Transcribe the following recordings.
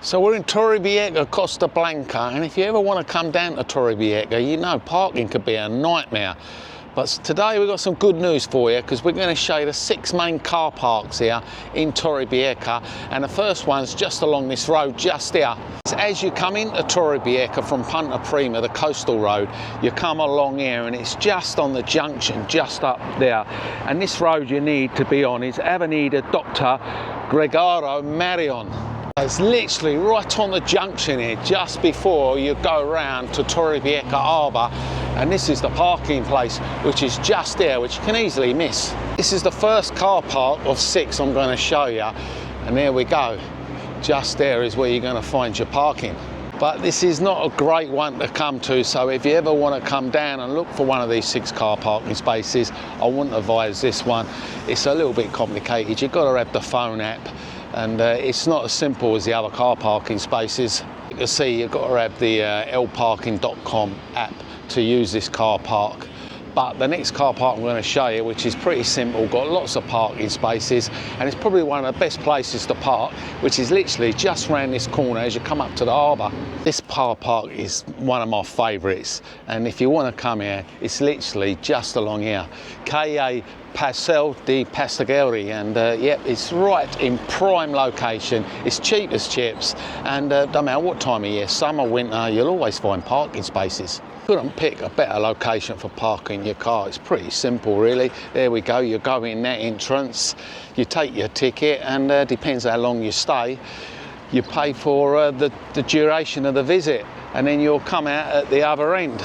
So we're in Torrevieja, Costa Blanca, and if you ever want to come down to Torrevieja, you know parking could be a nightmare. But today we've got some good news for you, because we're going to show you the 6 main car parks here in Torrevieja, and the first one's just along this road just here. As you come into Torrevieja from Punta Prima, the coastal road, you come along here and it's just on the junction, just up there. And this road you need to be on is Avenida Dr. Gregorio Marion. It's literally right on the junction here, just before you go around to Torrevieja Harbour, and this is the parking place, which is just there, which you can easily miss. This is the first car park of 6 I'm going to show you, and there we go. Just there is where you're going to find your parking. But this is not a great one to come to, so if you ever want to come down and look for one of these 6 car parking spaces, I wouldn't advise this one. It's a little bit complicated. You've got to have the phone app, and it's not as simple as the other car parking spaces. You can see you've got to have the lparking.com app to use this car park. But the next car park I'm going to show you, which is pretty simple, got lots of parking spaces, and it's probably one of the best places to park, which is literally just around this corner as you come up to the harbour. This car park is one of my favourites, and if you want to come here, it's literally just along here. Calle Paseo Vistalegre, and yep, it's right in prime location. It's cheap as chips, and no matter what time of year, summer, winter, you'll always find parking spaces. Couldn't pick a better location for parking your car. It's pretty simple, really. There we go. You go in that entrance, you take your ticket, and depends how long you stay, you pay for the duration of the visit, and then you'll come out at the other end,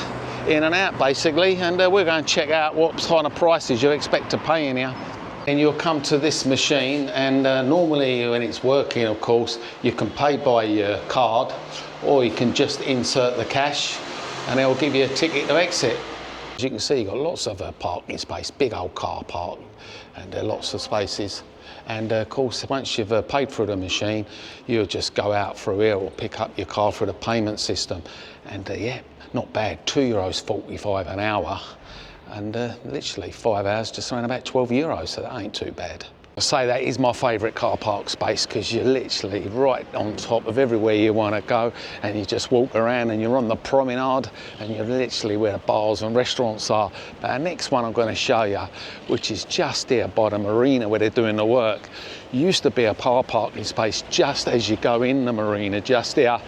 in and out basically, and we're going to check out what kind of prices you expect to pay in here. And you'll come to this machine, and normally when it's working, of course, you can pay by your card, or you can just insert the cash, and they'll give you a ticket to exit. As you can see, you've got lots of parking space, big old car park, and lots of spaces. And of course, once you've paid through the machine, you'll just go out through here or pick up your car through the payment system. And yeah, not bad, €2.45 an hour. And literally 5 hours, just around about €12, so that ain't too bad. I say that is my favourite car park space, because you're literally right on top of everywhere you want to go, and you just walk around and you're on the promenade, and you're literally where the bars and restaurants are. But our next one I'm going to show you, which is just here by the marina where they're doing the work, used to be a car parking space just as you go in the marina, just here.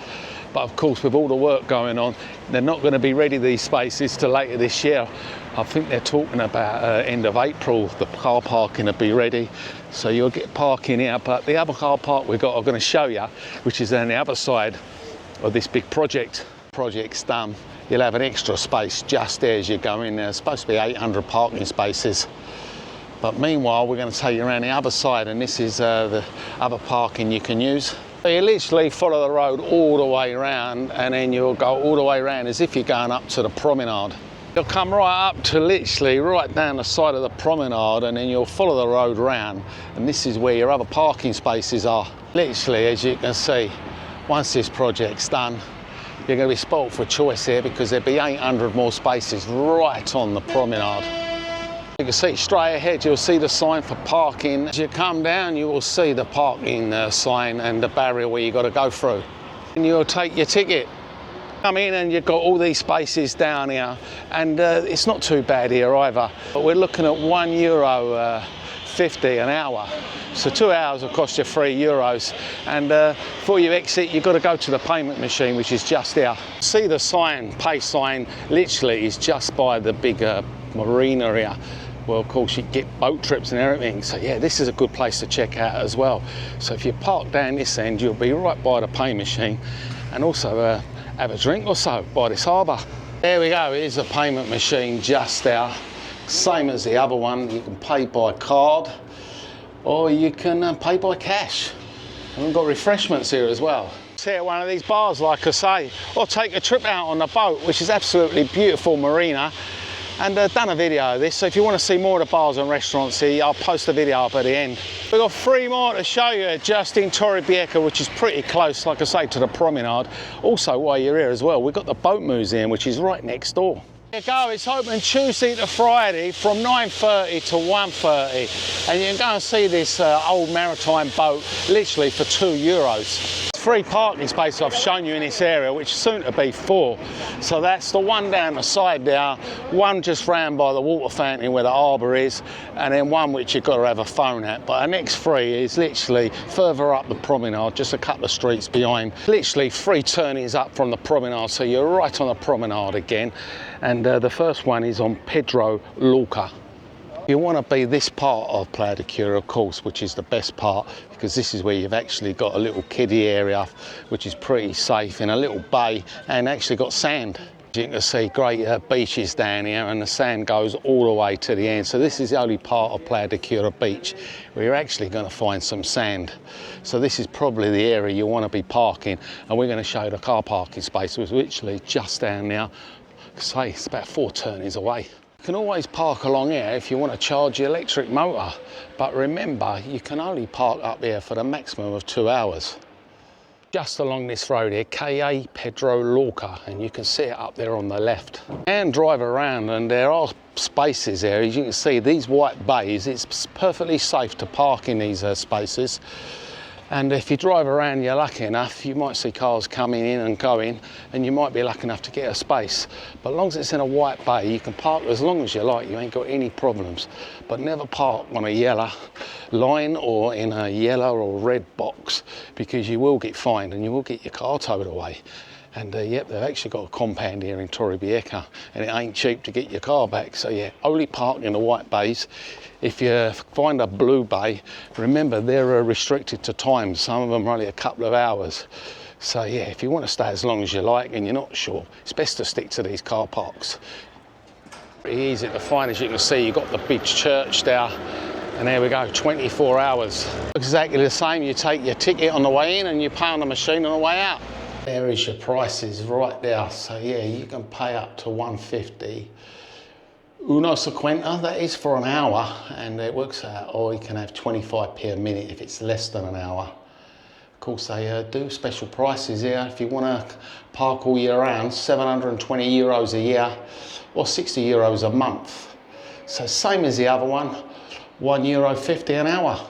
But of course, with all the work going on, they're not going to be ready, these spaces, till later this year. I think they're talking about end of April, the car parking will be ready. So you'll get parking here. But the other car park I'm going to show you, which is on the other side of this big project. Project's done. You'll have an extra space just there as you go in. There's supposed to be 800 parking spaces. But meanwhile, we're going to take you around the other side, and this is the other parking you can use. So you literally follow the road all the way around, and then you'll go all the way around as if you're going up to the promenade. You'll come right up to literally right down the side of the promenade, and then you'll follow the road round, and this is where your other parking spaces are. Literally, as you can see, once this project's done, you're going to be spoilt for choice here, because there'll be 800 more spaces right on the promenade. You can see straight ahead, you'll see the sign for parking. As you come down, you will see the parking sign and the barrier where you've got to go through. And you'll take your ticket. Come in and you've got all these spaces down here, and it's not too bad here either. But we're looking at €1.50 an hour. So 2 hours will cost you €3. And before you exit, you've got to go to the payment machine, which is just here. See the sign, pay sign, literally is just by the big marina here. Well, of course, you get boat trips and everything. So yeah, this is a good place to check out as well. So if you park down this end, you'll be right by the pay machine, and also have a drink or so by this harbour. There we go, here's the payment machine just there. Same as the other one, you can pay by card, or you can pay by cash. And we've got refreshments here as well. Here at one of these bars, like I say, or take a trip out on the boat, which is absolutely beautiful marina. And done a video of this, so if you want to see more of the bars and restaurants here, I'll post a video up at the end. We've got 3 more to show you just in Torrevieja, which is pretty close, like I say, to the promenade. Also, while you're here as well, we've got the boat museum, which is right next door. There you go, it's open Tuesday to Friday from 9:30 to 1:30, and you can go and see this old maritime boat literally for €2. 3 parking spaces I've shown you in this area, which is soon to be 4. So that's the one down the side there, one just round by the water fountain where the harbour is, and then one which you've got to have a phone at. But the next 3 is literally further up the promenade, just a couple of streets behind. Literally 3 turnings up from the promenade, so you're right on the promenade again. And the first one is on Pedro Lorca. You want to be this part of Playa de Cura, of course, which is the best part, because this is where you've actually got a little kiddie area, which is pretty safe, in a little bay, and actually got sand. You can see great beaches down here, and the sand goes all the way to the end. So this is the only part of Playa de Cura beach where you're actually going to find some sand. So this is probably the area you want to be parking, and we're going to show you the car parking space, which is literally just down there. Say it's about 4 turnings away. You can always park along here if you want to charge your electric motor, but remember, you can only park up here for the maximum of 2 hours. Just along this road here, Calle Pedro Lorca, and you can see it up there on the left. And drive around, and there are spaces there. As you can see, these white bays, it's perfectly safe to park in these spaces. And if you drive around, you're lucky enough, you might see cars coming in and going, and you might be lucky enough to get a space. But as long as it's in a white bay, you can park as long as you like, you ain't got any problems. But never park on a yellow line or in a yellow or red box, because you will get fined and you will get your car towed away. And yep, they've actually got a compound here in Torrevieja, and it ain't cheap to get your car back. So yeah, only park in the white bays. If you find a blue bay, remember they're restricted to time. Some of them are only a couple of hours. So yeah, if you want to stay as long as you like and you're not sure, it's best to stick to these car parks. Pretty easy to find, as you can see. You've got the big church there, and there we go, 24 hours. Exactly the same, you take your ticket on the way in and you pay on the machine on the way out. There is your prices right there. So yeah, you can pay up to 150. 1.50, that is for an hour, and it works out, or you can have 25p a minute if it's less than an hour. Of course, they do special prices here. If you want to park all year round, 720 euros a year or 60 euros a month. So same as the other one, €1.50 an hour.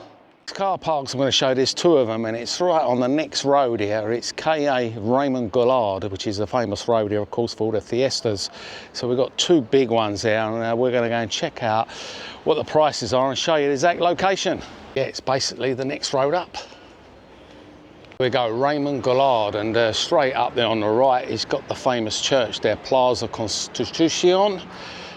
Car parks, I'm going to show, there's 2 of them, and it's right on the next road here. It's Calle Raymond Goulard, which is the famous road here, of course, for all the fiestas. So we've got 2 big ones there, and we're going to go and check out what the prices are and show you the exact location. Yeah, it's basically the next road up. We go Raymond Goulard, and straight up there on the right, it's got the famous church there, Plaza Constitucion,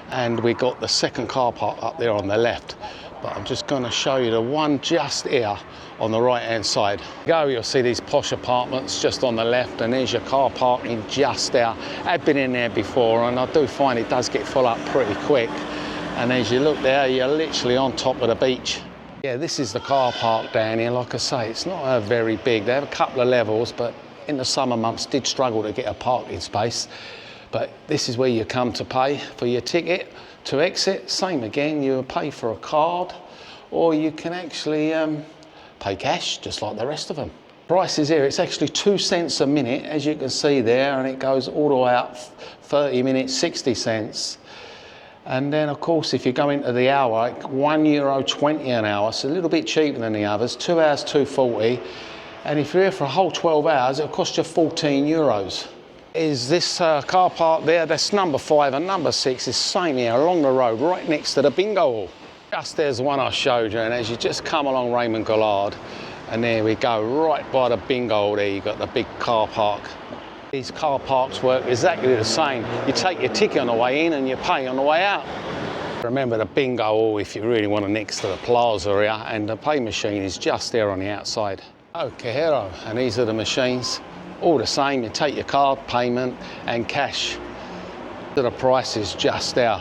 and we got the second car park up there on the left. But I'm just going to show you the one just here on the right hand side. You'll see these posh apartments just on the left, and there's your car parking just there. I've been in there before, and I do find it does get full up pretty quick. And as you look there, you're literally on top of the beach. Yeah, this is the car park down here. Like I say, it's not very big. They have a couple of levels, but in the summer months did struggle to get a parking space. But this is where you come to pay for your ticket. To exit, same again, you pay for a card, or you can actually pay cash, just like the rest of them. Prices here, it's actually 2 cents a minute, as you can see there, and it goes all the way up 30 minutes, 60 cents. And then, of course, if you go into the hour, €1.20 an hour, so a little bit cheaper than the others, 2 hours, €2.40. And if you're here for a whole 12 hours, it'll cost you €14. Is this car park there, that's number 5, and number 6 is same here along the road right next to the bingo hall. Just there's the one I showed you, and as you just come along Raymond Goulard, and there we go, right by the bingo hall there, you've got the big car park. These car parks work exactly the same. You take your ticket on the way in and you pay on the way out. Remember the bingo hall if you really want to next to the plaza here, and the pay machine is just there on the outside. Oh, Cajero, and these are the machines. All the same, you take your card payment and cash. The price is just there.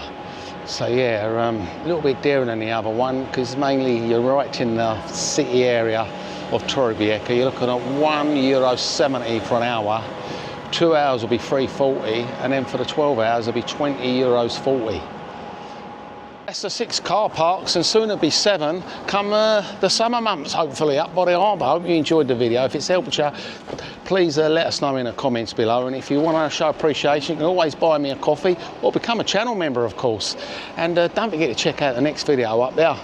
So yeah, a little bit dearer than the other one, because mainly you're right in the city area of Torrevieja. You're looking at €1.70 for an hour. 2 hours will be €3.40, and then for the 12 hours it'll be €20.40. That's the 6 car parks, and soon it'll be 7 come the summer months, hopefully, up by the harbour. I hope you enjoyed the video. If it's helped you, please let us know in the comments below. And if you want to show appreciation, you can always buy me a coffee or become a channel member, of course. And don't forget to check out the next video up there.